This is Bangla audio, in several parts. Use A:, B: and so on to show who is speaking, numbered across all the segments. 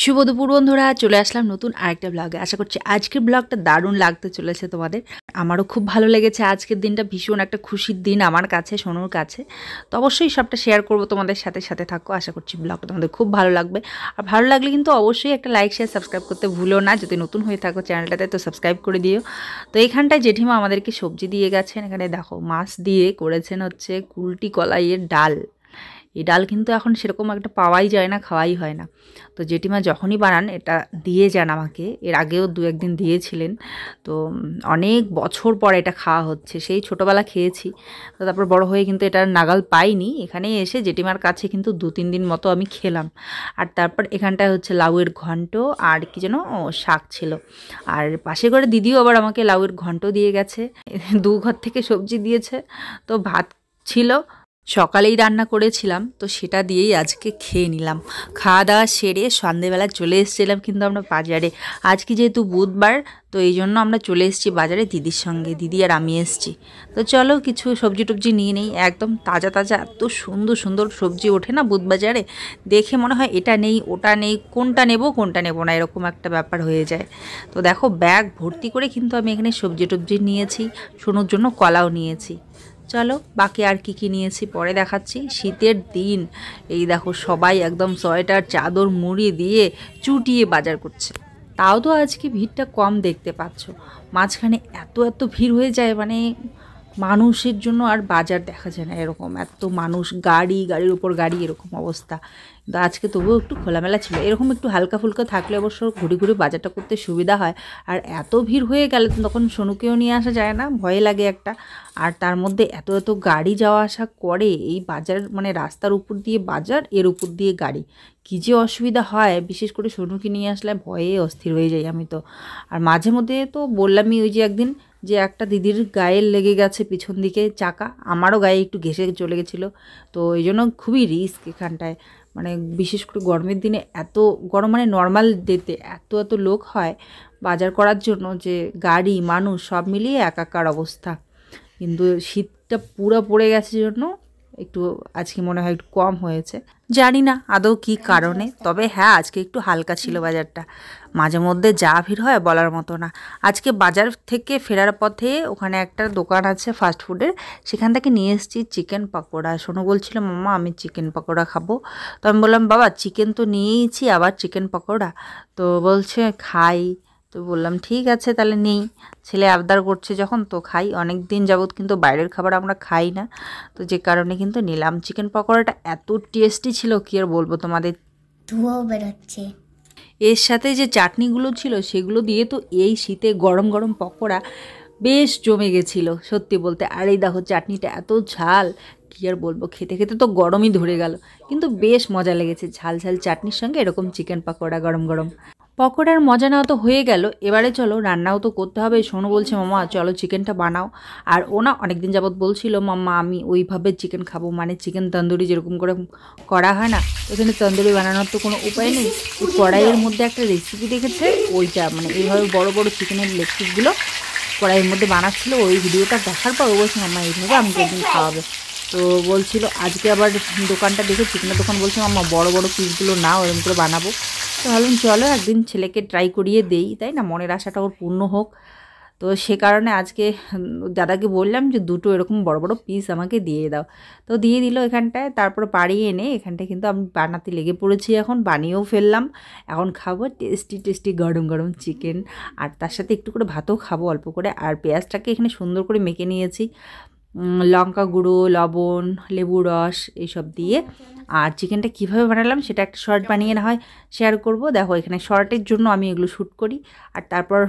A: শুভ দুপুর বন্ধুরা, চলে আসলাম নতুন আরেকটা ব্লগে। আশা করছি আজকের ব্লগটা দারুণ লাগতে চলেছে তোমাদের। আমারও খুব ভালো লেগেছে। আজকের দিনটা ভীষণ একটা খুশির দিন আমার কাছে, সোনুর কাছে। তো অবশ্যই সবটা শেয়ার করব তোমাদের সাথে। সাথে থাকো। আশা করছি ব্লগটা তোমাদের খুব ভালো লাগবে। আর ভালো লাগলে কিন্তু অবশ্যই একটা লাইক শেয়ার সাবস্ক্রাইব করতে ভুলো না। যদি নতুন হয়ে থাকো চ্যানেলটাতে তো সাবস্ক্রাইব করে দিও। তো এইখানটায় জেঠিমা আমাদেরকে সবজি দিয়ে গেছেন। এখানে দেখো মাছ দিয়ে করেছেন হচ্ছে কুলটি কলাইয়ের ডাল। এই ডাল কিন্তু এখন সেরকম একটা পাওয়াই যায় না, খাওয়াই হয় না। তো জেঠিমা যখনই বানান এটা দিয়ে যান আমাকে। এর আগেও দু একদিন দিয়েছিলেন। তো অনেক বছর পর এটা খাওয়া হচ্ছে। সেই ছোটোবেলা খেয়েছি। তো তারপর বড় হয়ে কিন্তু এটার নাগাল পাইনি। এখানে এসে জেঠিমার কাছে কিন্তু 2-3 দিন মতো আমি খেলাম। আর তারপর এখানটায় হচ্ছে লাউয়ের ঘন্ট আর কি যেন শাক ছিল। আর পাশে করে দিদিও আবার আমাকে লাউয়ের ঘন্ট দিয়ে গেছে। 2 ঘর থেকে সবজি দিয়েছে। তো ভাত ছিল, সকালেই রান্না করেছিলাম, তো সেটা দিয়েই আজকে খেয়ে নিলাম। খাওয়া দাওয়া সেরে সন্ধেবেলা চলে এসেছিলাম কিন্তু আমরা বাজারে। আজকে যেহেতু বুধবার, তো এই জন্য আমরা চলে এসেছি বাজারে দিদির সঙ্গে। দিদি আর আমি এসেছি। তো চলো কিছু সবজি টবজি নিয়ে নেই। একদম তাজা তাজা এত সুন্দর সুন্দর সবজি ওঠে না বুধবাজারে। দেখে মনে হয় এটা নেই ওটা নেই, কোনটা নেব না, এরকম একটা ব্যাপার হয়ে যায়। তো দেখো ব্যাগ ভর্তি করে কিন্তু আমি এখানে সবজি টবজি নিয়েছি। সোনুর জন্য কলাও নিয়েছি। চলো বাকি আর কি নিয়েছি পরে দেখাচ্ছি। শীতের দিন এই দেখো সবাই একদম সোয়েটার চাদর মুড়ি দিয়ে চুটিয়ে বাজার করছে। তাও তো আজকে ভিড়টা কম দেখতে পাচ্ছ। মাঝখানে এত এত ভিড় হয়ে যায়, মানে মানুষের জন্য আর বাজার দেখা যায় না। এরকম এত মানুষ, গাড়ির উপর গাড়ি, এরকম অবস্থা। কিন্তু আজকে তবুও একটু খোলামেলা ছিল। এরকম একটু হালকা ফুলকা থাকলে অবশ্য ঘুরে ঘুরে বাজারটা করতে সুবিধা হয়। আর এত ভিড় হয়ে গেলে তখন সোনুকেও নিয়ে আসা যায় না, ভয় লাগে একটা। আর তার মধ্যে এত এত গাড়ি যাওয়া আসা করে এই বাজার, মানে রাস্তার উপর দিয়ে বাজার, এর উপর দিয়ে গাড়ি, কী যে অসুবিধা হয়। বিশেষ করে সোনুকে নিয়ে আসলে ভয়ে অস্থির হয়ে যাই আমি তো। আর মাঝে মধ্যে তো বললামই ওই যে একদিন যে একটা দিদির গায়ে লেগে গেছে পিছন দিকে চাকা, আমারও গায়ে একটু ঘেঁষে চলে গেছিলো। তো এই জন্য খুবই রিস্ক এখানটায়। মানে বিশেষ করে গরমের দিনে এত গরম, মানে নর্মাল ডেতে এত এত লোক হয় বাজার করার জন্য যে গাড়ি মানুষ সব মিলিয়ে একাকার অবস্থা। কিন্তু শীতটা পুরো পড়ে গেছে জন্য একটু আজকে মনে হয় একটু কম হয়েছে। জানি না আদৌ কী কারণে, তবে হ্যাঁ আজকে একটু হালকা ছিল বাজারটা। মাঝে মধ্যে যা ভিড় হয় বলার মতো না। আজকে বাজার থেকে ফেরার পথে ওখানে একটা দোকান আছে ফাস্ট ফুডের, সেখান থেকে নিয়ে এসেছি চিকেন পকোড়া। শোনো বলছিল মাম্মা আমি চিকেন পকোড়া খাবো। তো আমি বললাম বাবা চিকেন তো নিয়েইছি, আবার চিকেন পকোড়া? তো বলছে খাই। তো বললাম ঠিক আছে তাহলে নেই, ছেলে আবদার করছে যখন তো খাই। অনেক দিন যাবৎ কিন্তু বাইরের খাবার আমরা খাই না, তো যে কারণে কিন্তু নিলাম। চিকেন পকোড়াটা এত টেস্টি ছিল কি আর বলবো তোমাদের,
B: ধোঁয়াও বেরোচ্ছে।
A: এর সাথে যে চাটনিগুলো ছিল সেগুলো দিয়ে তো এই শীতে গরম গরম পকোড়া বেশ জমে গেছিলো সত্যি বলতে। আর এই দেখো চাটনিটা এত ঝাল, কী আর বলবো, খেতে খেতে তো গরমই ধরে গেল। কিন্তু বেশ মজা লেগেছে ঝাল ঝাল চাটনির সঙ্গে এরকম চিকেন পকোড়া গরম গরম। পকোড়ার মজা নেওয়া তো হয়ে গেল, এবারে চলো রান্নাও তো করতে হবে। সোনু বলছে মামা চলো চিকেনটা বানাও। আর ও না অনেকদিন যাবৎ বলছিল মাম্মা আমি ওইভাবে চিকেন খাবো, মানে চিকেন তন্দুরি যেরকম করে করা হয় না, এখানে তন্দুরি বানানোর তো কোনো উপায় নেই। ওই কড়াইয়ের মধ্যে একটা রেসিপি দেখেছে, ওইটা মানে এইভাবে বড় বড় চিকেনের লেগ পিসগুলো কড়াইয়ের মধ্যে বানাচ্ছিল। ওই ভিডিওটা দেখার পর ও বলছে মাম্মা এইভাবে আমাকে একদিন খাওয়াবে। তো বলছিল আজকে আবার দোকানটা দেখে, চিকেনের দোকান, বলছে মাম্মা বড় বড় পিসগুলো নাও এরকম করে বানাবো। তো ভাবলাম চলো একদিন ছেলেকে ট্রাই করিয়ে দেই, তাই না, মনের আশাটা ওর পূর্ণ হোক। তো সে কারণে আজকে দাদাকে বললাম যে 2টো এরকম বড় বড় পিস আমাকে দিয়ে দাও। তো দিয়ে দিল এখানটায়। তারপর বাড়িয়ে এনে এখানটায় কিন্তু আমি বানাতে লেগে পড়েছি, এখন বানিয়েও ফেললাম। এখন খাবো টেস্টি টেস্টি গরম গরম চিকেন। আর তার সাথে একটু করে ভাতও খাবো অল্প করে। আর পেঁয়াজটাকে এখানে সুন্দর করে মেখে নিয়েছি, লঙ্কা গুঁড়ো, লবণ, লেবু রস এইসব দিয়ে। আর চিকেনটা কীভাবে বানালাম সেটা একটা শর্ট বানিয়ে না হয় শেয়ার করব। দেখো এখানে শর্টের জন্য আমি এগুলো শ্যুট করি, আর তারপর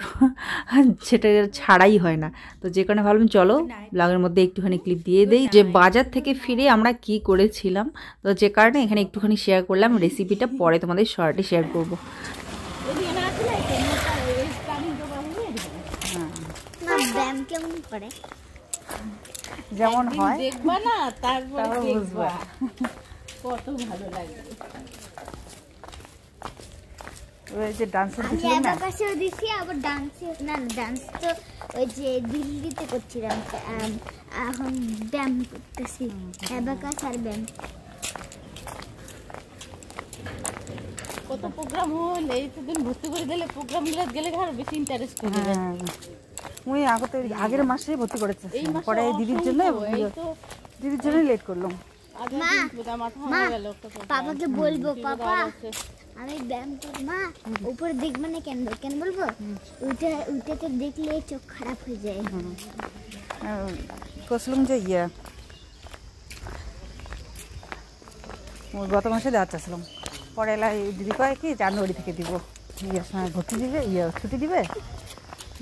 A: সেটা ছাড়াই হয় না। তো যে কারণে ভাবলাম চলো ব্লগের মধ্যে একটুখানি ক্লিপ দিয়ে দেই যে বাজার থেকে ফিরে আমরা কি করেছিলাম। তো যে কারণে এখানে একটুখানি শেয়ার করলাম রেসিপিটা, পরে তোমাদের শর্টে শেয়ার করব। যেমন হয় দেখবা না, তারপর বুঝবা কত ভালো লাগবে। ওই যে ডান্সের দিছিলাম না,
B: আকাশেও দিছি, আবার ডান্সে না, ডান্স তো ওই যে দিল্লিতে করছিলাম, এখন ব্যায়াম করতেছি, অ্যাবাকাস আর ব্যায়াম।
C: যত প্রোগ্রাম হল এই তো দিন ভর্তি করে দিলে প্রোগ্রাম গুলো গেলে আরো বেশি ইন্টারেস্ট হবে।
D: হ্যাঁ ওই আগের মাসে ভর্তি করেছে,
C: এই মাসে
D: পরে দিদির জন্য
C: এই তো
D: দিদির জন্য লেট করলাম।
B: মা
C: মাথা
B: মা
C: গেল
B: পাপাকে বলবো পাপা আমি ব্যায়াম করি, মা উপরে দেখবে না কেন কেন বলবো ওইটাতে দেখলে চোখ খারাপ হয়ে যায়।
D: করছিলাম যে গত মাসে দেওয়ার চাচ্ছিলাম, পরে এলা দিদি কয় কি জানুয়ারি থেকে দিব, ইয়ের সময় ভর্তি দিবে, ছুটি দিবে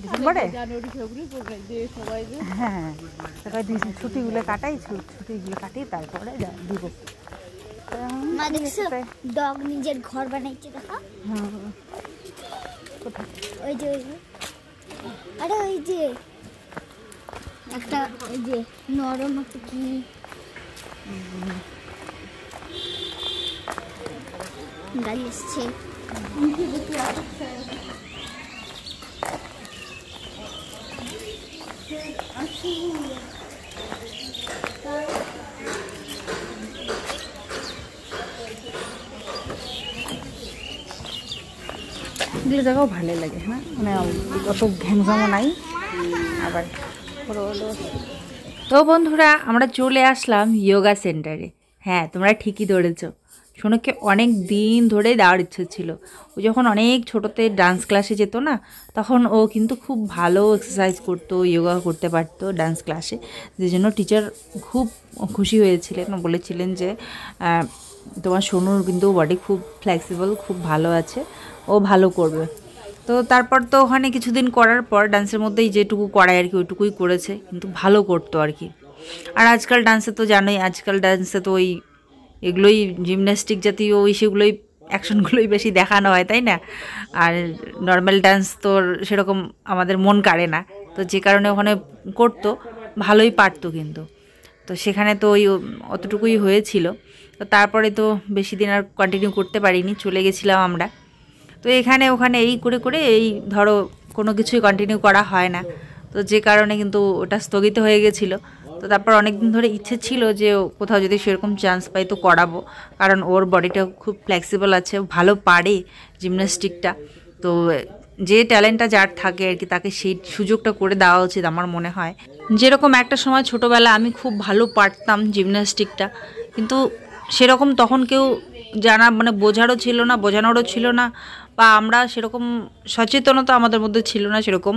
D: ডিসেম্বরে।
C: জানুয়ারি ফেব্রুয়ারি প্রোগ্রাম দিয়ে সবাই যে
D: হ্যাঁ ছুটিগুলো কাটাই, ছুটিগুলো কাটিয়ে তারপরে দিব।
B: মা দেখছো ডগ নিজের ঘর বানাইছে দেখো। ওই যে আরে ওই যে একটা ওই যে নরম একটা কি গাড়ি এসছে।
D: এগুলো জায়গাও ভালো লাগে, হ্যাঁ মানে অত ঘ্যামঝামও নাই আবার।
A: তো বন্ধুরা আমরা চলে আসলাম যোগা সেন্টারে। হ্যাঁ তোমরা ঠিকই ধরেছো, সোনুকে অনেক দিন ধরে দেওয়ার ইচ্ছে ছিল। ও যখন অনেক ছোটোতে ডান্স ক্লাসে যেত না, তখন ও কিন্তু খুব ভালো এক্সারসাইজ করতো, যোগা করতে পারতো ডান্স ক্লাসে। যে জন্য টিচার খুব খুশি হয়েছিলেন, বলেছিলেন যে তোমার সোনুর কিন্তু বডি খুব ফ্লেক্সিবল, খুব ভালো আছে, ও ভালো করবে। তো তারপর তো ওখানে কিছুদিন করার পর ডান্সের মধ্যেই যেটুকু করায় আর কি ওইটুকুই করেছে, কিন্তু ভালো করতো আর কি। আর আজকাল ডান্সে তো জানোই, আজকাল ডান্সে তো ওই এগুলোই জিমন্যাস্টিক জাতীয় ওই সেগুলোই অ্যাকশনগুলোই বেশি দেখানো হয়, তাই না? আর নর্মাল ডান্স তো সেরকম আমাদের মন কাড়ে না, তো যে কারণে ওখানে করতো, ভালোই পারতো কিন্তু। তো সেখানে তো ওই অতটুকুই হয়েছিল। তো তারপরে তো বেশি দিন আর কন্টিনিউ করতে পারিনি, চলে গেছিলাম আমরা। তো এখানে ওখানে এই করে করে এই ধরো কোনো কিছুই কন্টিনিউ করা হয় না, তো যে কারণে কিন্তু ওটা স্থগিত হয়ে গেছিলো। তো তারপর অনেক দিন ধরে ইচ্ছে ছিল যে কোথাও যদি সেরকম চান্স পাই তো করাবো, কারণ ওর বডিটা খুব ফ্লেক্সিবল আছে, ভালো পারে জিমন্যাস্টিকটা। তো যে ট্যালেন্টটা যার থাকে আর কি, তাকে সেই সুযোগটা করে দেওয়া উচিত আমার মনে হয়। যেরকম একটা সময় ছোটোবেলা আমি খুব ভালো পারতাম জিমন্যাস্টিকটা, কিন্তু সেরকম তখন কেউ জানা মানে বোঝারও ছিল না, বোঝানোরও ছিল না, বা আমরা সেরকম সচেতনতা আমাদের মধ্যে ছিল না সেরকম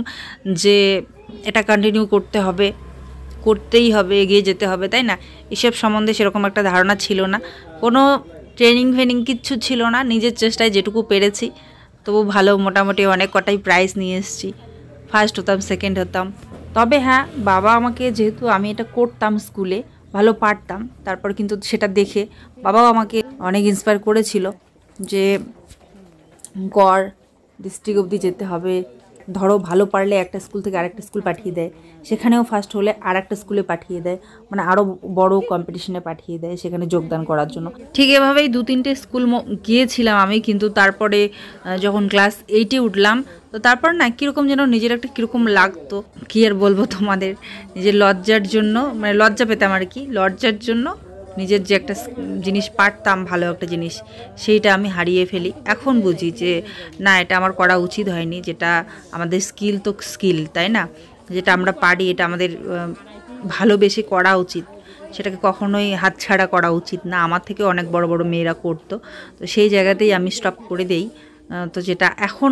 A: যে এটা কন্টিনিউ করতে হবে, করতেই হবে, এগিয়ে যেতে হবে, তাই না? এসব সম্বন্ধে সেরকম একটা ধারণা ছিল না, কোনো ট্রেনিং ফেনিং কিচ্ছু ছিল না। নিজের চেষ্টায় যেটুকু পেরেছি, তবু ভালো মোটামুটি অনেক কটাই প্রাইজ নিয়ে এসেছি, ফার্স্ট হতাম, সেকেন্ড হতাম। তবে হ্যাঁ, বাবা আমাকে, যেহেতু আমি এটা করতাম স্কুলে, ভালো পারতাম, তারপর কিন্তু সেটা দেখে বাবাও আমাকে অনেক ইন্সপায়ার করেছিল যে কর, ডিস্ট্রিক্ট অবধি যেতে হবে। ধরো ভালো পারলে একটা স্কুল থেকে আরেকটা স্কুল পাঠিয়ে দেয়, সেখানেও ফার্স্ট হলে আর একটা স্কুলে পাঠিয়ে দেয়, মানে আরও বড় কম্পিটিশনে পাঠিয়ে দেয় সেখানে যোগদান করার জন্য। ঠিক এভাবেই 2-3টে স্কুল গিয়েছিলাম আমি, কিন্তু তারপরে যখন ক্লাস 8-এ উঠলাম, তো তারপর না কীরকম যেন নিজের একটা কীরকম লাগতো, কী আর বলবো তোমাদের, নিজের লজ্জার জন্য, মানে লজ্জা পেতাম আর কি, লজ্জার জন্য নিজের যে একটা জিনিস পারতাম, ভালো একটা জিনিস, সেইটা আমি হারিয়ে ফেলি। এখন বুঝি যে না, এটা আমার করা উচিত হয়নি। যেটা আমাদের স্কিল তো স্কিল, তাই না? যেটা আমরা পারি এটা আমাদের ভালোবেসে করা উচিত, সেটাকে কখনোই হাতছাড়া করা উচিত না। আমার থেকে অনেক বড় বড় মেয়েরা করতো, তো সেই জায়গাতেই আমি স্টপ করে দেই। তো যেটা এখন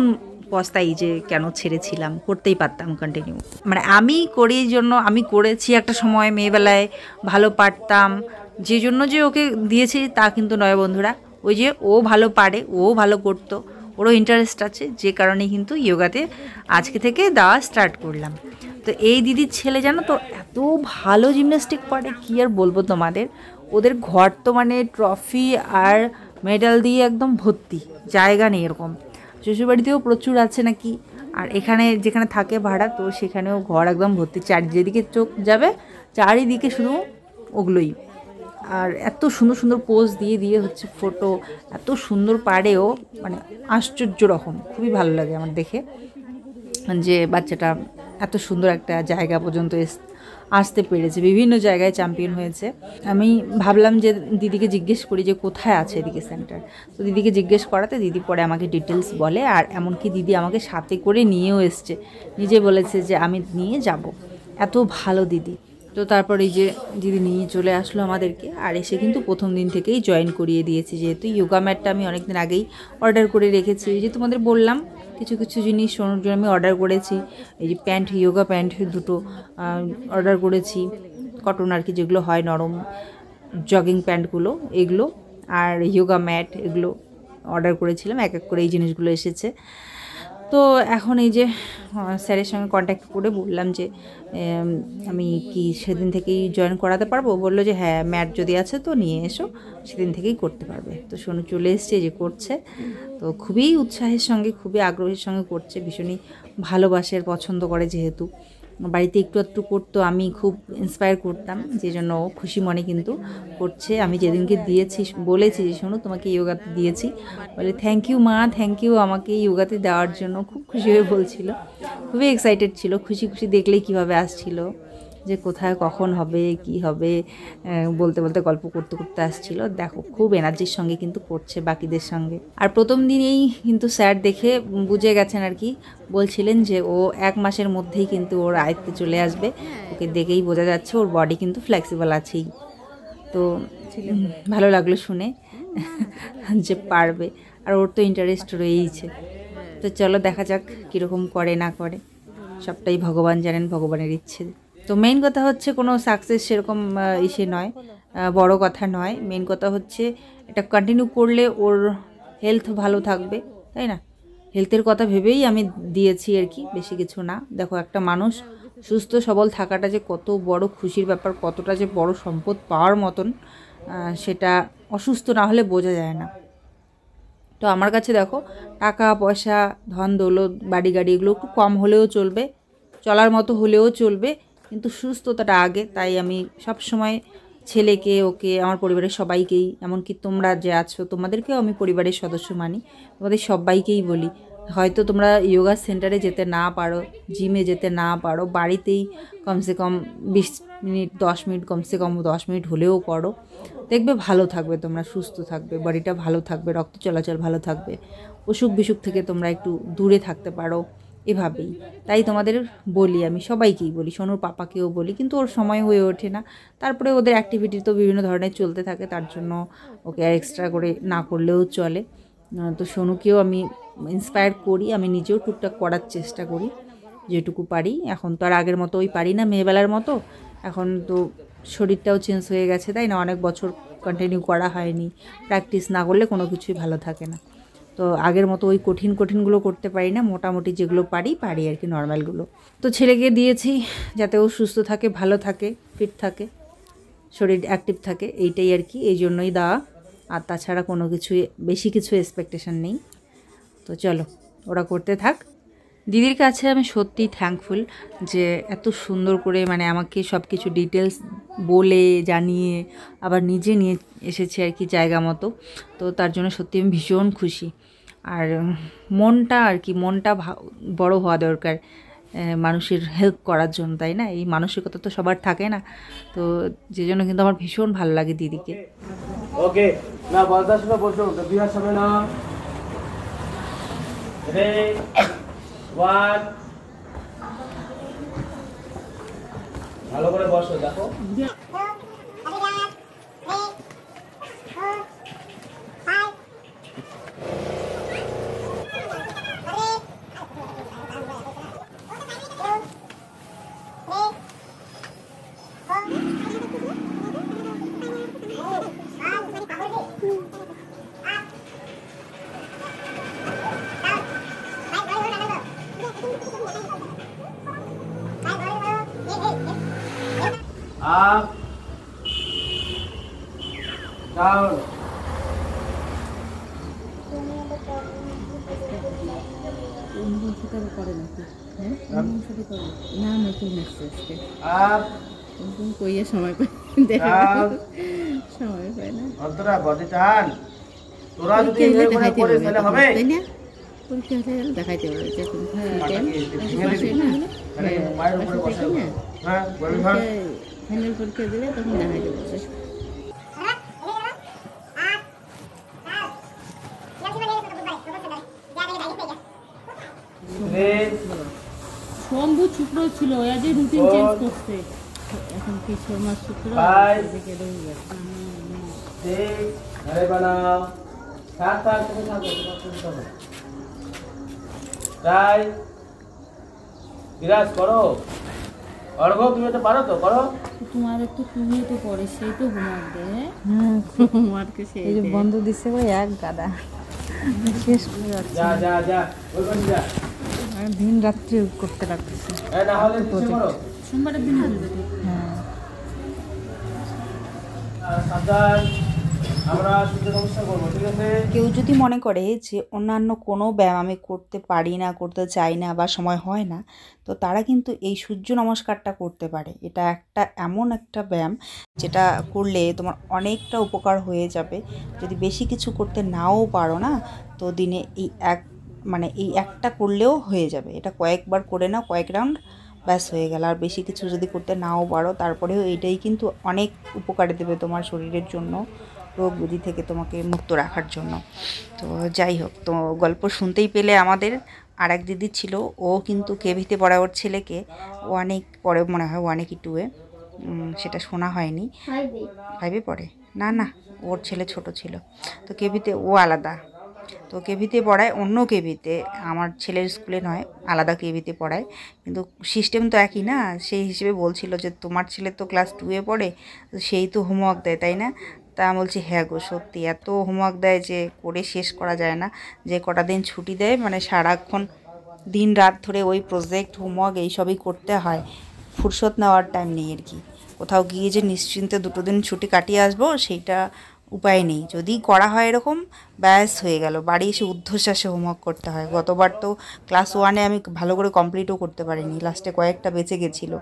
A: পস্তাই যে কেন ছেড়েছিলাম, করতেই পারতাম কন্টিনিউ। মানে আমি করি জন্য আমি করেছি একটা সময়, মেয়েবেলায় ভালো পারতাম, যে জন্য যে ওকে দিয়েছি তা কিন্তু নয় বন্ধুরা। ওই যে ও ভালো পারে, ও ভালো করতো, ওরও ইন্টারেস্ট আছে, যে কারণে কিন্তু যোগাতে আজকে থেকে দেওয়া স্টার্ট করলাম। তো এই দিদির ছেলে জানো তো এত ভালো জিমন্যাস্টিক পারে, কী আর বলবো তোমাদের। ওদের ঘর তো মানে ট্রফি আর মেডেল দিয়ে একদম ভর্তি, জায়গা নেই এরকম। শ্বশুরবাড়িতেও প্রচুর আছে নাকি, আর এখানে যেখানে থাকে ভাড়া, তো সেখানেও ঘর একদম ভর্তি, যেদিকে চোখ যাবে চারিদিকে শুধু ওগুলোই। আর এত সুন্দর সুন্দর পোজ দিয়ে দিয়ে হচ্ছে ফটো, এত সুন্দর পারেও, মানে আশ্চর্য রকম, খুবই ভালো লাগে আমার দেখে যে বাচ্চাটা এত সুন্দর একটা জায়গা পর্যন্ত আসতে পেরেছে, বিভিন্ন জায়গায় চ্যাম্পিয়ন হয়েছে। আমি ভাবলাম যে দিদিকে জিজ্ঞেস করি যে কোথায় আছে এদিকে সেন্টার। তো দিদিকে জিজ্ঞেস করাতে দিদি পরে আমাকে ডিটেলস বলে, আর এমনকি দিদি আমাকে সাথে করে নিয়েও এসছে, নিজে বলেছে যে আমি নিয়ে যাব। এত ভালো দিদি। তো তারপর এই যে দিদি নিয়ে চলে আসলো আমাদেরকে, আর এসে কিন্তু প্রথম দিন থেকেই জয়েন করিয়ে দিয়েছি। যেহেতু যোগা ম্যাটটা আমি অনেক দিন আগেই অর্ডার করে রেখেছি, যে তোমাদের বললাম কিছু কিছু জিনিস সোনুর জন্য আমি অর্ডার করেছি। এই যে প্যান্ট, যোগা প্যান্ট দুটো অর্ডার করেছি, কটন আর কি, যেগুলো হয় নরম জগিং প্যান্টগুলো, এগুলো আর যোগা ম্যাট, এগুলো অর্ডার করেছিলাম। এক এক করে এই জিনিসগুলো এসেছে। তো এখন এই যে স্যারের সঙ্গে কন্ট্যাক্ট করে বললাম যে আমি কি সেদিন থেকেই জয়েন করাতে পারবো? বললো যে হ্যাঁ, ম্যাট যদি আছে তো নিয়ে এসো, সেদিন থেকেই করতে পারবে। তো সোনু চলে এসছে, যে করছে। তো খুবই উৎসাহের সঙ্গে, খুবই আগ্রহের সঙ্গে করছে, ভীষণই ভালোবাসে, পছন্দ করে। যেহেতু বাড়িতে একটু একটু করতো, আমি খুব ইন্সপায়ার করতাম, যে জন্য খুশি মনে কিন্তু করছে। আমি যেদিনকে দিয়েছি বলেছি যে শোনো তোমাকে যোগাতে দিয়েছি, বলে থ্যাংক ইউ মা, থ্যাংক ইউ আমাকে যোগাতে দেওয়ার জন্য। খুব খুশি হয়ে বলছিল, খুবই এক্সাইটেড ছিল, খুশি খুশি দেখলেই কীভাবে আসছিল, যে কোথায় কখন হবে কি হবে বলতে বলতে গল্প করতে করতে আসছিল। দেখো খুব এনার্জির সঙ্গে কিন্তু করছে বাকিদের সঙ্গে। আর প্রথম দিনেই কিন্তু স্যার দেখে বুঝে গেছেন আর কি, বলছিলেন যে ও 1 মাসের মধ্যেই কিন্তু ওর আয়ত্তে চলে আসবে। ওকে দেখেই বোঝা যাচ্ছে ওর বডি কিন্তু ফ্লেক্সিবল আছেই। তো ভালো লাগলো শুনে যে পারবে, আর ওর তো ইন্টারেস্ট রয়েইছে। তো চলো দেখা যাক কীরকম করে না করে, সবটাই ভগবান জানেন, ভগবানের ইচ্ছে। তো মেইন কথা হচ্ছে কোনো সাকসেস সেরকম ইসে নয়, বড় কথা নয়। মেইন কথা হচ্ছে এটা কন্টিনিউ করলে ওর হেলথ ভালো থাকবে, তাই না? হেলথের কথা ভেবেই আমি দিয়েছি আর কি, বেশি কিছু না। দেখো একটা মানুষ সুস্থ সবল থাকাটা যে কত বড় খুশির ব্যাপার, কতটা যে বড় সম্পদ পাওয়ার মতন, সেটা অসুস্থ না হলে বোঝা যায় না। তো আমার কাছে দেখো টাকা পয়সা, ধন দৌলত, বাড়ি গাড়ি এগুলো একটু কম হলেও চলবে, চলার মতো হলেও চলবে, কিন্তু সুস্থতাটা আগে। তাই আমি সব সময় ছেলেকে, ওকে, আমার পরিবারের সবাইকেই, এমনকি তোমরা যে আছো তোমাদেরকেও আমি পরিবারের সদস্য মানি, তোমাদের সবাইকেই বলি, হয়তো তোমরা যোগা সেন্টারে যেতে না পারো, জিমে যেতে না পারো, বাড়িতেই কমসে কম 20 মিনিট 10 মিনিট, কমসে কম 10 মিনিট হলেও করো, দেখবে ভালো থাকবে, তোমরা সুস্থ থাকবে, বডিটা ভালো থাকবে, রক্ত চলাচল ভালো থাকবে, অসুখ বিসুখ থেকে তোমরা একটু দূরে থাকতে পারো, এভাবেই। তাই তোমাদের বলি, আমি সবাইকেই বলি, সোনুর পাপাকেও বলি, কিন্তু ওর সময় হয়ে ওঠে না। তারপরে ওদের অ্যাক্টিভিটি তো বিভিন্ন ধরনের চলতে থাকে, তার জন্য ওকে আর এক্সট্রা করে না করলেও চলে। তো সোনুকেও আমি ইন্সপায়ার করি, আমি নিজেও টুকটাক করার চেষ্টা করি যেটুকু পারি। এখন তো আর আগের মতো ওই পারি না, মেয়েবেলার মতো। এখন তো শরীরটাও চেঞ্জ হয়ে গেছে, তাই না? অনেক বছর কন্টিনিউ করা হয়নি, প্র্যাকটিস না করলে কোনো কিছুই ভালো থাকে না। তো আগের মতো ওই কঠিনগুলো করতে পারি না, মোটামুটি যেগুলো পারি আর কি, নর্মালগুলো। তো ছেলেকে দিয়েছি যাতে ও সুস্থ থাকে, ভালো থাকে, ফিট থাকে, শরীর অ্যাক্টিভ থাকে, এইটাই আর কি, এই জন্যই দেওয়া। আর তাছাড়া কোনো কিছুই বেশি কিছু এক্সপেকটেশন নেই। তো চলো ওরা করতে থাক। দিদির কাছে আমি সত্যিই থ্যাঙ্কফুল যে এত সুন্দর করে মানে আমাকে সব কিছু ডিটেলস বলে জানিয়ে আবার নিজে নিয়ে এসেছে আর কি জায়গা মতো। তো তার জন্য সত্যি আমি ভীষণ খুশি। আর মনটা আর কি, মনটা বড় হওয়া দরকার মানুষের হেল্প করার জন্য, তাই না? এই মানসিকতা তো সবার থাকে না। তো যে জন্য কিন্তু আমার ভীষণ ভালো লাগে দিদিকে।
E: ওকে না বলতে শুনে বলছো বিহার সময় না রে 1 ভালো করে বসো, দেখো up down up
C: কইয়ে সময় পাই
E: অন্তরা বডি টান তোরা যদি এই করে করে তাহলে হবে
C: পরীক্ষা হয়ে গেলে দেখাইতে পারবে যে এখন
E: মায়ের উপরে বসে হ্যাঁ বলি ভাই
C: ফাইনাল পরীক্ষা দিলে তখন দেখাইতে পারবে। শম্ভু শুক্র ছিল আজ রুটিন চেঞ্জ করছে, এখন কি সোমবার শুক্র এদিকে রবিবার।
E: ঘরে বানাও সাত সাত তাই বিরাজ করো। অর্ঘ তুমি তো পারো তো করো।
C: তোমাদের তো তুমি তো পড়ে সেই তো হোমওয়ার্ক দেয়, হোমওয়ার্কে সেই
D: এই যে বন্ধ দিচ্ছে ওই এক গাদা শেষ করে যাচ্ছে,
E: যা যা যা ওই কোন যা
D: দিন রাত্রি করতে লাগতেছে।
E: এই না হলে কিছু করো।
C: সোমবারের দিন হবে।
D: হ্যাঁ
E: সাবধান, আমরা সূর্য নমস্কার করবো, ঠিক আছে?
A: কেউ যদি মনে করে যে অন্যান্য কোনো ব্যায়াম আমি করতে পারি না, করতে চাই না বা সময় হয় না, তো তারা কিন্তু এই সূর্য নমস্কারটা করতে পারে। এটা এমন একটা ব্যায়াম যেটা করলে তোমার অনেকটা উপকার হয়ে যাবে। যদি বেশি কিছু করতে নাও পারো না, তো দিনে এই একটা করলেও হয়ে যাবে। এটা কয়েকবার করে নাও, কয়েক রাউন্ড, ব্যাস হয়ে গেল। আর বেশি কিছু যদি করতে নাও পারো, তারপরেও এইটাই কিন্তু অনেক উপকারে দেবে তোমার শরীরের জন্য, রোগ ব্যাধি থেকে তোমাকে মুক্ত রাখার জন্য। তো যাই হোক, তো গল্প শুনতেই পেলে আমাদের আর এক দিদি ছিল, ও কিন্তু কেভিতে পড়ে ওর ছেলেকে, অনেক পরে মনে হয় 1 কি 2-এ, সেটা শোনা হয়নি। 5-এ পড়ে না, ওর ছেলে ছোট ছিল। তো কেভিতে ও আলাদা, তো কেভিতে পড়ায়, অন্য কেভিতে, আমার ছেলের স্কুলে নয়, আলাদা কেভিতে পড়ায়। কিন্তু সিস্টেম তো একই না। সেই হিসেবে বলছিল যে তোমার ছেলে তো ক্লাস 2-এ পড়ে, তো সেই তো হোমওয়ার্ক দেয় তাই না? তা আমি বলছি হ্যাঁ গো সত্যি, এত হোমওয়ার্ক দেয় যে করে শেষ করা যায় না। যে কটা দিন ছুটি দেয়, মানে সারাক্ষণ দিন রাত ধরে ওই প্রজেক্ট, হোমওয়ার্ক এইসবই করতে হয়, ফুরসত নেওয়ার টাইম নেই আর কি। কোথাও গিয়ে যে নিশ্চিন্তে 2 দিন ছুটি কাটিয়ে আসবো, সেইটা উপায় নেই। যদি করা হয় এরকম, ব্যাস হয়ে গেল, বাড়ি এসে ঊর্ধ্বশ্বাসে হোমওয়ার্ক করতে হয়। গতবার তো ক্লাস 1-এ আমি ভালো করে কমপ্লিটও করতে পারিনি, লাস্টে কয়েকটা বেঁচে গেছিলো।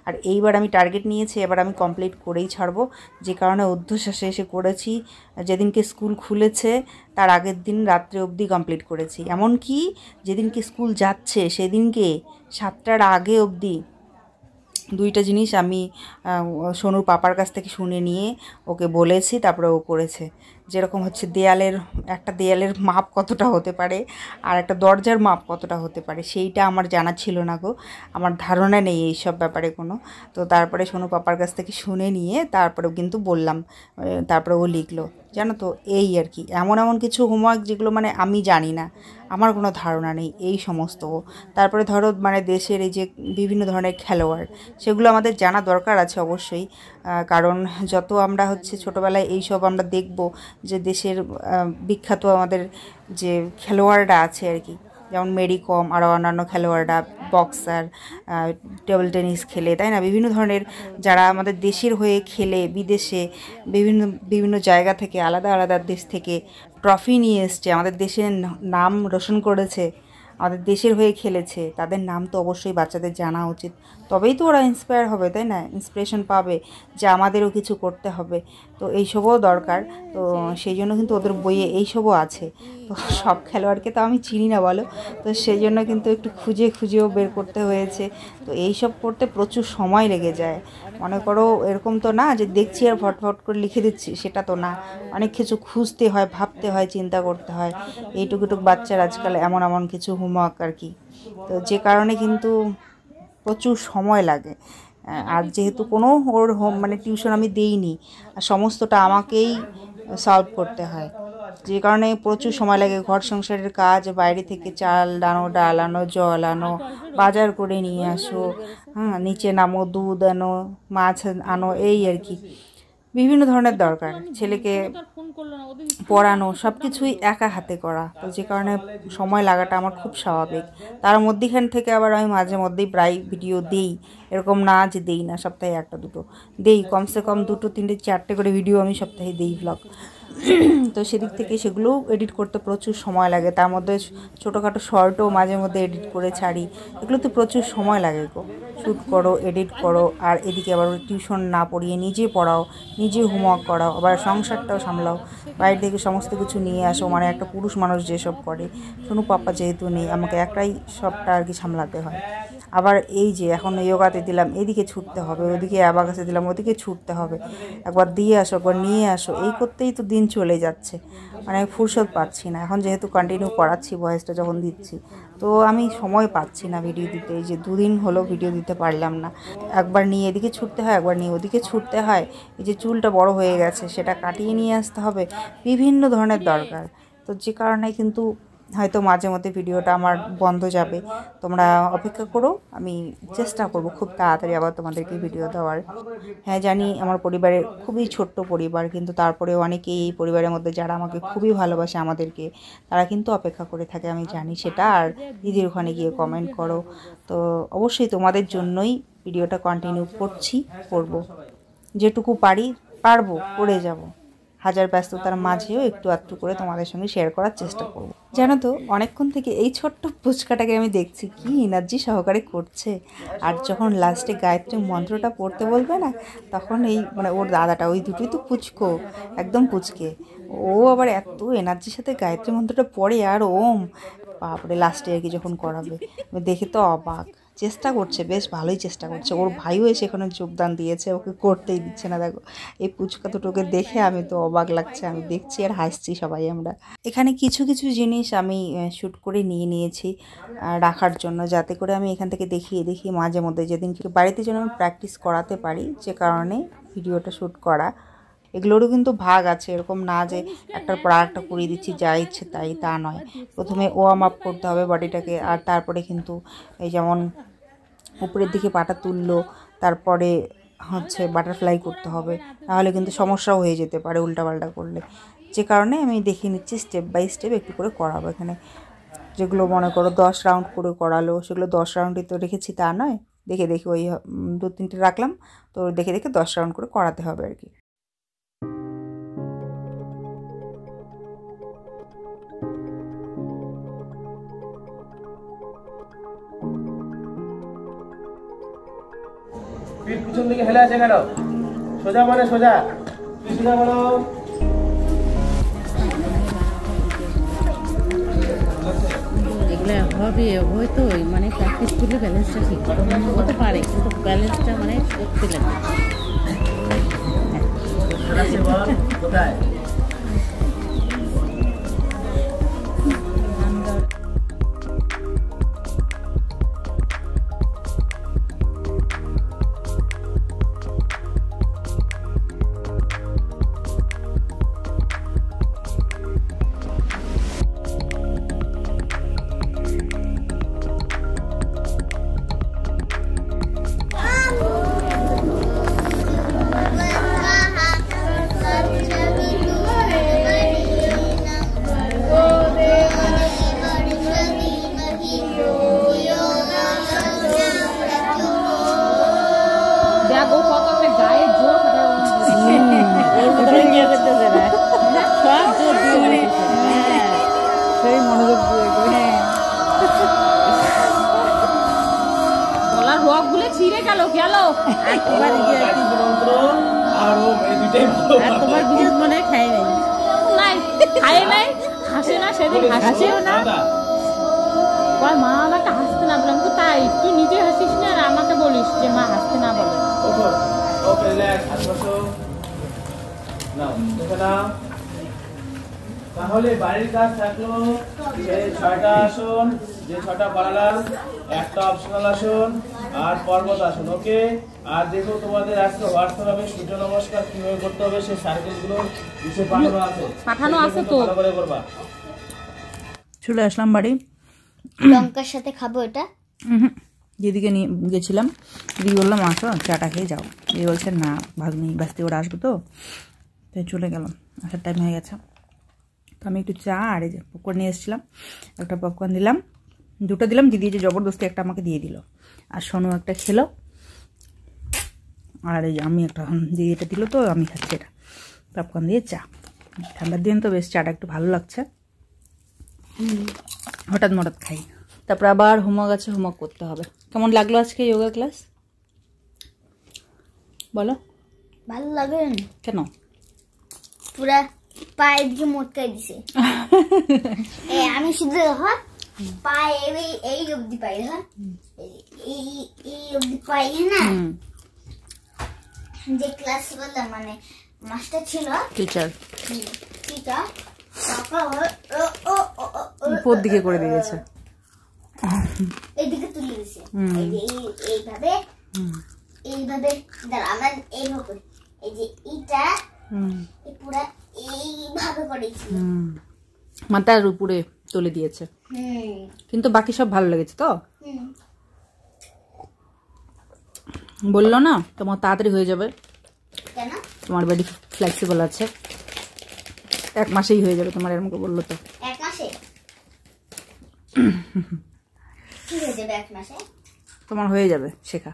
A: আর এইবার আমি টার্গেট নিয়েছি, এবার আমি কমপ্লিট করেই ছাড়বো, যে কারণে ঊর্ধ্বশ্বাসে এসে করেছি। যেদিনকে স্কুল খুলেছে তার আগের দিন রাত্রে অবধি কমপ্লিট করেছি। এমনকি যেদিনকে স্কুল যাচ্ছে সেদিনকে 7টার আগে অবধি 2টা জিনিস আমি সোনুর পাপার কাছ থেকে শুনে নিয়ে ওকে বলেছি, তারপরে ও করেছে। যেরকম হচ্ছে একটা দেয়ালের মাপ কতটা হতে পারে আর একটা দরজার মাপ কতটা হতে পারে, সেইটা আমার জানা ছিল না গো, আমার ধারণা নেই এইসব ব্যাপারে কোনো। তো তারপরে সোনু পাপার কাছ থেকে শুনে নিয়ে তারপরেও কিন্তু বললাম, তারপরে ও লিখলো, জানো তো। এই আর কি, এমন কিছু হোমওয়ার্ক যেগুলো মানে আমি জানি না, আমার কোনো ধারণা নেই এই সমস্ত। তারপরে ধরো মানে দেশের এই যে বিভিন্ন ধরনের খেলোয়াড়, সেগুলো আমাদের জানা দরকার আছে অবশ্যই। কারণ যত আমরা হচ্ছে ছোটোবেলায় এইসব আমরা দেখব যে দেশের বিখ্যাত আমাদের যে খেলোয়াড়রা আছে আর কি, যেমন মেরি কম, আরও অন্যান্য খেলোয়াড়রা, বক্সার, টেবিল টেনিস খেলে, তাই না, বিভিন্ন ধরনের যারা আমাদের দেশের হয়ে খেলে, বিদেশে বিভিন্ন জায়গা থেকে, আলাদা আলাদা দেশ থেকে ট্রফি নিয়ে এসছে, আমাদের দেশের নাম রোশন করেছে, আমাদের দেশের হয়ে খেলেছে, তাদের নাম তো অবশ্যই বাচ্চাদের জানা উচিত। তবেই তো ওরা ইন্সপায়ার হবে, তাই না, ইন্সপিরেশন পাবে যে আমাদেরও কিছু করতে হবে। তো এইসবও দরকার। তো সেই জন্য কিন্তু ওদের বইয়ে এইসবও আছে। তো সব খেলোয়াড়কে তো আমি চিনি না বলো, তো সেই জন্য কিন্তু একটু খুঁজেও বের করতে হয়েছে। তো এইসব করতে প্রচুর সময় লেগে যায়। মনে করো এরকম তো না যে দেখছি আর ফটফট করে লিখে দিচ্ছি, সেটা তো না। অনেক কিছু খুঁজতে হয়, ভাবতে হয়, চিন্তা করতে হয়। এইটুকুটুক বাচ্চার আজকাল এমন কিছু হোমওয়ার্ক আর কি। তো যে কারণে কিন্তু প্রচুর সময় লাগে। আর যেহেতু কোনো ওর টিউশন আমি দিইনি, আর সমস্তটা আমাকেই সলভ করতে হয়, যে কারণে প্রচুর সময় লাগে। ঘর সংসারের কাজ, বাইরে থেকে চাল আনো, ডাল আনো, জল আনো, বাজার করে নিয়ে আসো, নিচে নামো, দুধ আনো, মাছ আনো, এই আর কি বিভিন্ন ধরনের দরকার। ছেলেকে পড়ানো, সব কিছুই একা হাতে করা, তো যে কারণে সময় লাগাটা আমার খুব স্বাভাবিক। তার মধ্যেখান থেকে আবার আমি মাঝে মধ্যেই প্রায় ভিডিও দিই, এরকম না যে দিই না, সপ্তাহে 1টা 2টো দিই, কমসে কম 2, 3, 4টে করে ভিডিও আমি সপ্তাহে দিই, ব্লগ।
D: তো সেদিক থেকে সেগুলোও এডিট করতে প্রচুর সময় লাগে। তার মধ্যে ছোটোখাটো শর্টও মাঝে মধ্যে এডিট করে ছাড়ি, এগুলোতে প্রচুর সময় লাগে গো। শ্যুট করো, এডিট করো, আর এদিকে আবার টিউশন না পড়িয়ে নিজে পড়াও, নিজে হোমওয়ার্ক করাও, আবার সংসারটাও সামলাও, বাইরে থেকে সমস্ত কিছু নিয়ে আসো। মানে একটা পুরুষ মানুষ যেসব করে, সোনু পাপা যেহেতু নেই, আমাকে একটাই সবটা আর কি সামলাতে হয়। আবার এই যে এখন যোগাতে দিলাম, এদিকে ছুটতে হবে, ওদিকে অ্যাবাকাসে দিলাম, ওদিকে ছুটতে হবে, একবার দিয়ে আসো, একবার নিয়ে আসো, এই করতেই তো দিন চলে যাচ্ছে। মানে ফুরসত পাচ্ছি না। এখন যেহেতু কন্টিনিউ করাচ্ছি, ভয়েসটা যখন দিচ্ছি, তো আমি সময় পাচ্ছি না ভিডিও দিতে। এই যে 2 দিন হলো ভিডিও দিতে পারলাম না। একবার নিয়ে এদিকে ছুটতে হয়, একবার নিয়ে ওদিকে ছুটতে হয়। এই যে চুলটা বড় হয়ে গেছে, সেটা কাটিয়ে নিয়ে আসতে হবে, বিভিন্ন ধরনের দরকার। তো যে কারণে কিন্তু হয়তো মাঝে মধ্যে ভিডিওটা আমার বন্ধ যাবে। তোমরা অপেক্ষা করো, আমি চেষ্টা করব খুব তাড়াতাড়ি আবার তোমাদেরকে ভিডিও দেওয়ার। হ্যাঁ জানি আমার পরিবারের খুবই ছোট্ট পরিবার, কিন্তু তারপরেও অনেকেই এই পরিবারের মধ্যে যারা আমাকে খুবই ভালোবাসে আমাদেরকে, তারা কিন্তু অপেক্ষা করে থাকে, আমি জানি সেটা। আর দিদির ওখানে গিয়ে কমেন্ট করো, তো অবশ্যই তোমাদের জন্যই ভিডিওটা কন্টিনিউ করব। যেটুকু পারবো করে যাব। হাজার ব্যস্ততার মাঝেও একটু আধটু করে তোমাদের সঙ্গে শেয়ার করার চেষ্টা করব। জানো তো, অনেকক্ষণ থেকে এই ছোট্ট পুচকাটাকে আমি দেখছি কি এনার্জি সহকারে করছে। আর যখন লাস্টে গায়ত্রী মন্ত্রটা পড়তে বলবে না, তখন এই মানে ওর দাদাটা, ওই দুটোই তো পুচকো, একদম পুচকে, ও আবার এত এনার্জির সাথে গায়ত্রী মন্ত্রটা পড়ে। আর ওম বাপরে, লাস্টে আর কি যখন করাবে, দেখে তো অবাক। চেষ্টা করছে, বেশ ভালোই চেষ্টা করছে। ওর ভাইও এসে এখানে যোগদান দিয়েছে, ওকে করতেই দিচ্ছে না। দেখো এই পুচকা দুটোকে দেখে আমি তো অবাক লাগছে, আমি দেখছি আর হাসছি সবাই আমরা। এখানে কিছু কিছু জিনিস আমি শ্যুট করে নিয়েছি রাখার জন্য, যাতে করে আমি এখান থেকে দেখিয়ে মাঝে মধ্যে যেদিন বাড়িতে যেন আমি প্র্যাকটিস করাতে পারি, যে কারণে ভিডিওটা শ্যুট করা। এগুলোরও কিন্তু ভাগ আছে, এরকম না যে একটার পর আরেকটা করিয়ে দিচ্ছি যা ইচ্ছে তাই, তা নয়। প্রথমে ওয়ার্ম আপ করতে হবে বডিটাকে, আর তারপরে কিন্তু এই যেমন উপরের দিকে পাটা তুললো, তারপরে হচ্ছে বাটারফ্লাই করতে হবে, নাহলে কিন্তু সমস্যাও হয়ে যেতে পারে উল্টাপাল্টা করলে। যে কারণে আমি দেখিয়ে নিচ্ছি স্টেপ বাই স্টেপ একটু করে করাবো। এখানে যেগুলো মনে করো 10 রাউন্ড করে করালো, সেগুলো 10 রাউন্ডই তো রেখেছি তা নয়, দেখে ওই 2-3টে রাখলাম, তো দেখে 10 রাউন্ড করে করাতে হবে আর কি।
E: পিঠ পিছন দিকে হেলে আছে কেন? সোজা মানে সোজা, তুই সোজা বলো।
C: এগুলো হবে হয়তো মানে প্র্যাকটিস করলে ব্যালেন্সটা ঠিক হতে পারে, কিন্তু ব্যালেন্সটা মানে করতে লাগে।
E: কোথায়?
D: সেই মনোযোগ দিয়ে
C: গলার রগগুলো ছিঁড়ে গেল তোমার বিশেষ মনে খাই নাই, হাসে না, সেদিন হাসেও না। মা আমাকে হাসতে না বললাম, তো তাই তুই নিজে হাসিস না আর আমাকে বলিস যে মা হাসতে না বলে।
E: তাহলে বাড়ির কাজ থাকলো যে 6টা আসন, যে 6টা বাড়ালাম, একটা অপশনাল আসন আর পর্বত আসন। ওকে, আর দেখো তোমাদের আজকে হোয়াটসঅ্যাপে সূর্য নমস্কার কিভাবে করতে হবে সেই সার্কেলগুলো নিচে পাঠানো আছে তো, ভালো করে করবা।
D: চলে আসলাম বাড়ি।
B: লঙ্কার সাথে খাবো এটা।
D: দিদিকে নিয়ে গেছিলাম, দিদি বললাম আসো চাটা খেয়ে যাও। দিদি বলছে না ভাগ্নি ব্যস্ত ওরা আসবো, তো তাই চলে গেলাম, আসার টাইম হয়ে গেছে। তো আমি একটু চা আর এই যে পপকর্ন নিয়ে এসেছিলাম, একটা পপকর্ন দিলাম, 2টা দিলাম, দিদি যে জবরদস্তি একটা আমাকে দিয়ে দিল, আর সোনু একটা খেলো, আর এই আমি একটা দিদি এটা দিল, তো আমি খাচ্ছি এটা পপকর্ন দিয়ে চা। ঠান্ডার দিন তো বেশ চাটা একটু ভালো লাগছে। হঠাৎ মঠাৎ খাই। তারপর আবার হোমওয়ার্ক আছে, হোমওয়ার্ক করতে হবে। কেমন লাগলো আজকে যোগা ক্লাস বলো?
B: ভালো লাগে
D: কেন?
B: পুরা পায়ের দিকে মোটকাই দিছে। আমি শুধু পায়ে এই অব্দি পাই, এই অব্দি পাই না। যে ক্লাস বললাম মানে মাস্টার ছিল,
D: টিচার উপর দিকে করে দিয়েছে,
B: এইদিকে তুলে দিছে। এইভাবে এইভাবে আমরা এইভাবে করি। এই যে এইটা পুরা এইভাবে করেছি,
D: মাথার উপরে তুলে দিয়েছে। কিন্তু বাকি সব ভালো লেগেছে তো? বললো না তোমার তাড়াতাড়ি হয়ে যাবে,
B: কেন?
D: তোমার বডি ফ্লেক্সিবল আছে, 1 মাসেই হয়ে যাবে তোমার, এরকম বললো তো।
B: 1 মাসে কি হয়ে যাবে? 1 মাসে
D: তোমার হয়ে যাবে শেখা।